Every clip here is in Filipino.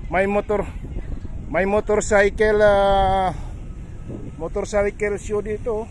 may motorcycle motorcycle show dito.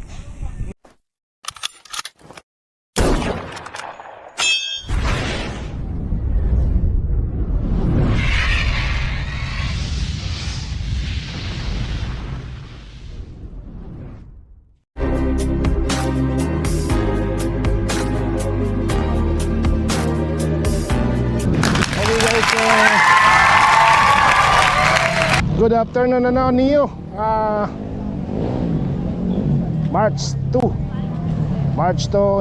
Good afternoon na Neo. March 2.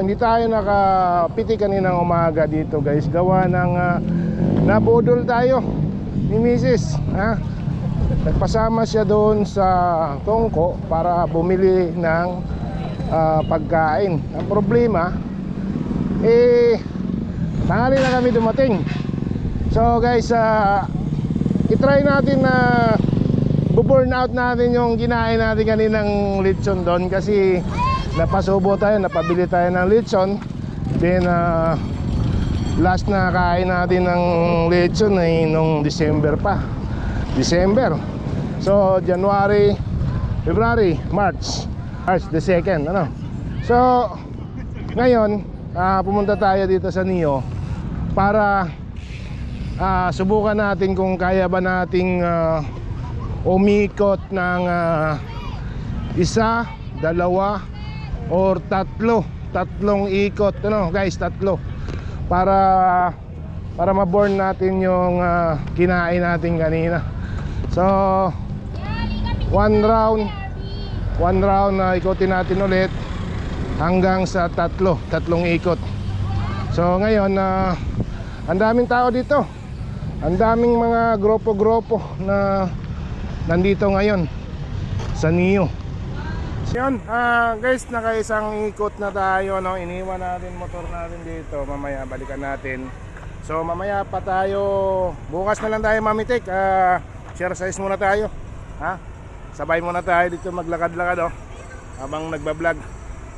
Hindi tayo nakapiti kaninang umaga dito guys. Gawa ng nabudol tayo ni Mrs. Nagpasama siya doon sa Tongko para bumili ng pagkain. Ang problema tanghali na kami dumating. So guys, i-try natin na bu-burn out natin yung kinain natin kaninang lechon doon kasi napasubo tayo, napabili tayo ng lechon. Then last na kain natin ng lechon ay nung December. So January, February, March the 2nd, ano. So ngayon pumunta tayo dito sa Neo para subukan natin kung kaya ba nating umikot ng isa, dalawa or tatlong ikot, ano guys, tatlo para ma-burn natin yung kinain natin kanina. So one round na ikotin natin ulit hanggang sa tatlong ikot. So ngayon ang daming tao dito. Ang daming mga grupo na nandito ngayon sa Neo. So yun, guys, nakaisang ikot na tayo, no? Iniwan natin motor natin dito. Mamaya balikan natin. So mamaya pa tayo, bukas na lang tayo mamitik. Exercise muna tayo. Sabay muna tayo dito maglakad-lakad, habang nagbablog.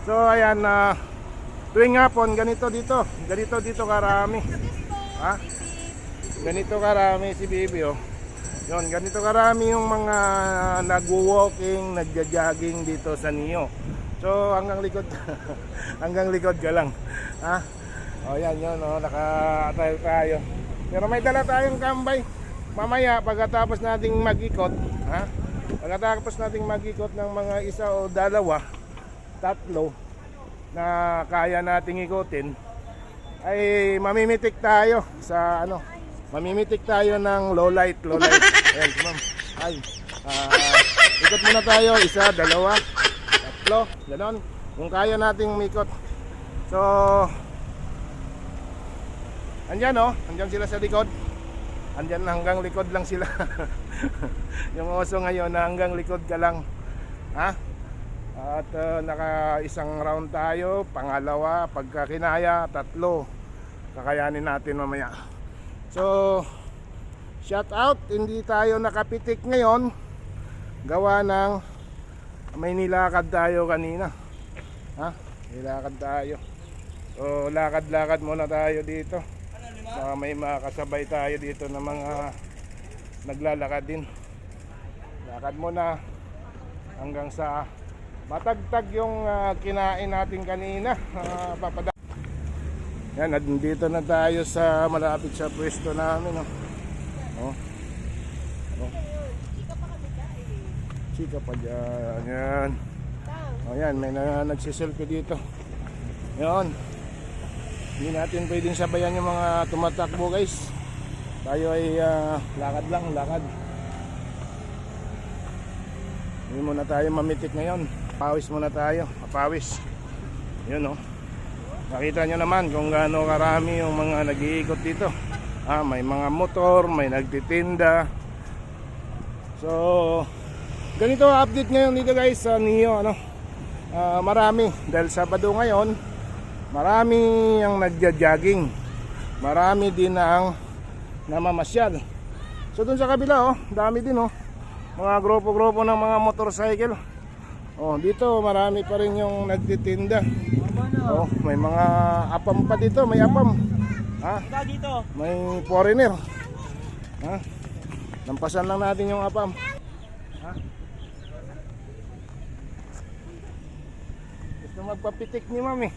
So ayan, tuwing hapon ganito dito karami. Ganito karami si Bibi, Yun, ganito karami yung mga nagwo-walking, nagja-jogging dito sa Neo. So hanggang likod hanggang likod ka lang. Yan yun, naka-trail tayo. Pero may dala tayong kambay. Mamaya pagkatapos nating mag-ikot, ng mga isa o dalawa, tatlo na kaya nating ikotin, ay mamimitik tayo sa mamimitik tayo ng low light. Ayan, ma'am. Ikot muna tayo, isa, dalawa, tatlo, ganon, kung kaya nating umikot. So andyan sila sa likod. Andyan, hanggang likod lang sila. Yung oso ngayon na hanggang likod ka lang. At naka isang round tayo, pangalawa, pagka kinaya, tatlo. Kakayanin natin mamaya. So shout out, hindi tayo nakapitik ngayon. Gawa ng may nilakad tayo kanina. Nilakad tayo. So lakad-lakad muna tayo dito. May makasabay tayo dito na mga naglalakad din. Lakad muna hanggang sa matagtag yung kinain natin kanina. Yan, nandito na tayo sa malapit sa pwesto namin. Chika pa dyan. Yan. Yan, may nagsiselfie dito. Yan. Hindi natin pwedeng sabayan yung mga tumatakbo guys. Tayo ay lakad lang. Hindi muna tayo mamitik ngayon. Pawis muna tayo. Papawis. Yun, nakita nyo naman kung gaano karami yung mga nag-iikot dito. May mga motor, may nagtitinda. So ganito update ngayon dito guys sa Neo. Marami dahil Sabado ngayon. Marami ang nagja-jogging. Marami din ang namamasyal. So dun sa kabila dami din mga grupo-grupo ng mga motorcycle. Dito marami pa rin yung nagtitinda. May mga apam pa dito, may apam. May foreigner. Lampasan lang natin yung apam. Ha? Gusto magpapitik ni mami.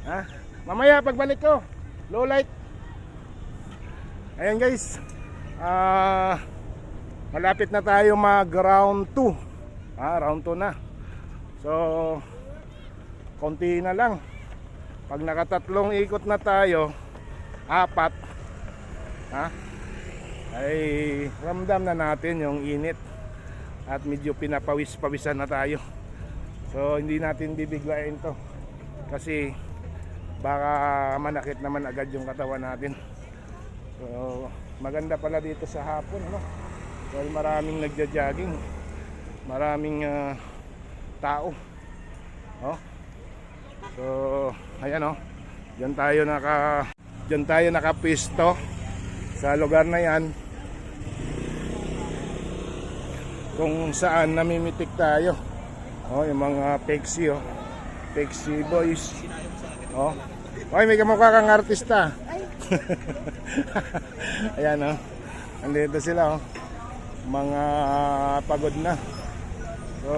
Ha? Mamaya pagbalik ko, low light. Ayan guys, malapit na tayo mag round 2. Round 2 na. So konti na lang. Pag nakatatlong ikot na tayo, 4, ay ramdam na natin yung init at medyo pinapawis-pawisan na tayo. So hindi natin bibiglain to kasi baka manakit naman agad yung katawan natin. So maganda pala dito sa hapon, no? Dahil maraming nagja-jogging, maraming tao. So ayan, diyan tayo nakapisto sa lugar na yan kung saan namimitik tayo. Yung mga Pexi, Pexi boys. Oy, may kamukha kang artista. Ayan, andito sila, mga pagod na. So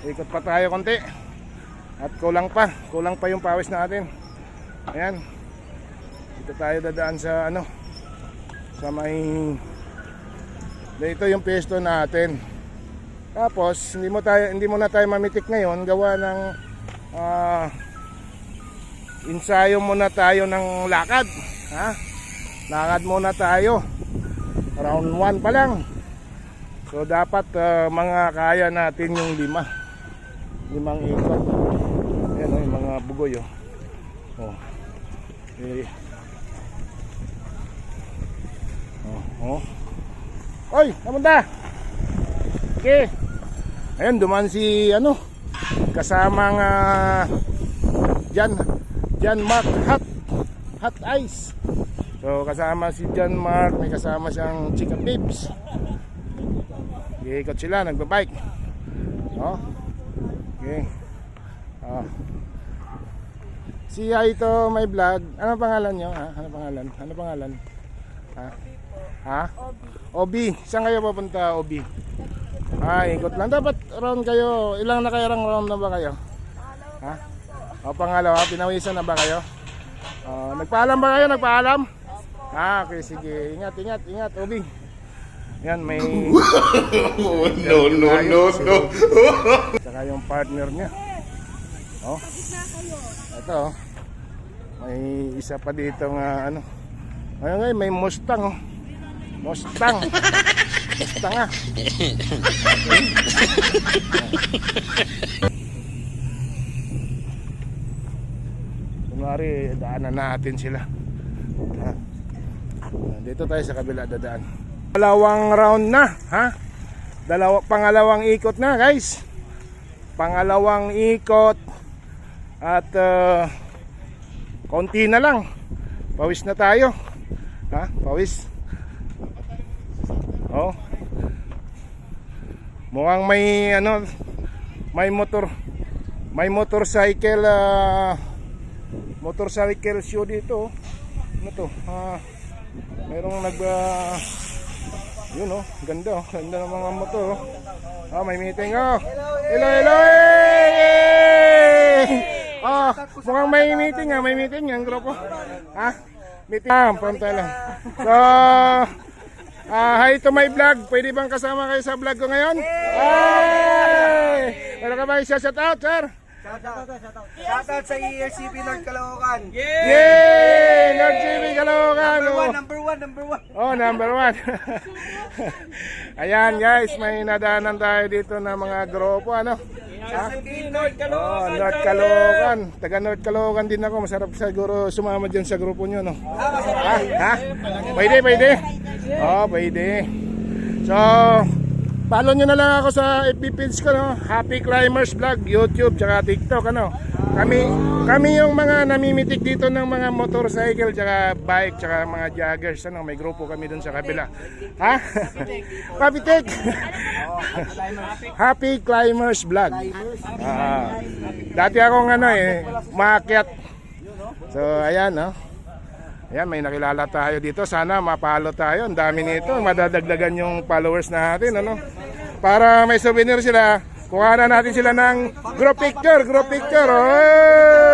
ikot pa tayo konti at kulang pa yung pawis natin. Ayan, dito tayo dadaan sa sa may, dito yung pwesto natin. Tapos hindi muna tayo mamitik ngayon, gawa ng ensayo muna tayo ng lakad. Lakad muna tayo, round 1 pa lang. So dapat mga kaya natin yung 5 ikot. Ayan, yung mga bugoy. Oy, namunta. Okay. Ayan, duman si kasamang John Mark Hot Ice. So kasama si John Mark, may kasama siyang Chica Pips. Iikot sila, nagbabike. Okay. Siya ito may vlog. Ano pangalan nyo? Ano pangalan? Obi. Saan kayo papunta, Obi? Ikot lang. Dapat round kayo. Ilang na kayang round na ba kayo? Pangalawa, pinawisan na ba kayo? Nagpaalam ba kayo? Nagpaalam? Okay, sige. Ingat, Obi. Yan, may no. Saka yung partner niya. Ito, may isa pa dito nga Ngayon may Mustang. Mustang kunwari daanan natin sila. Dito tayo sa kabila dadaan. Dalawang round na, pangalawang ikot na, guys. Pangalawang ikot at konti na lang. Pawis na tayo. Pawis. Mukhang may motorcycle show dito. Merong ganda ng mga motor. May meeting. Hello. Mukhang may meeting ang grupo. Meeting. Pantala. So, hi to my vlog. Pwede bang kasama kayo sa vlog ko ngayon? Meron ka ba i-shout out, sir? Shoutout sa ERCP North Caloocan. Yay! North CP Caloocan. Number one. Number 1. Ayan guys, may nadaanan tayo dito na mga grupo, ERCP North Caloocan. North Caloocan. Taga North Caloocan din ako. Masarap siguro sumama dyan sa grupo nyo, Pwede? Pwede. So, follow nyo na lang ako sa FB page ko, Happy Climbers Vlog, YouTube, tsaka TikTok, Kami yung mga namimitik dito ng mga motorcycle, tsaka bike, tsaka mga joggers, May grupo kami dun sa kabila. Papitik. Happy Climbers Vlog. Dati akong maakyat. So, ayan, Ayan, may nakilala tayo dito. Sana mapalo tayo. Ang dami nito. Madadagdagan yung followers natin, ano? Para may souvenir sila. Kuha na natin sila ng group picture. Group picture. Oh!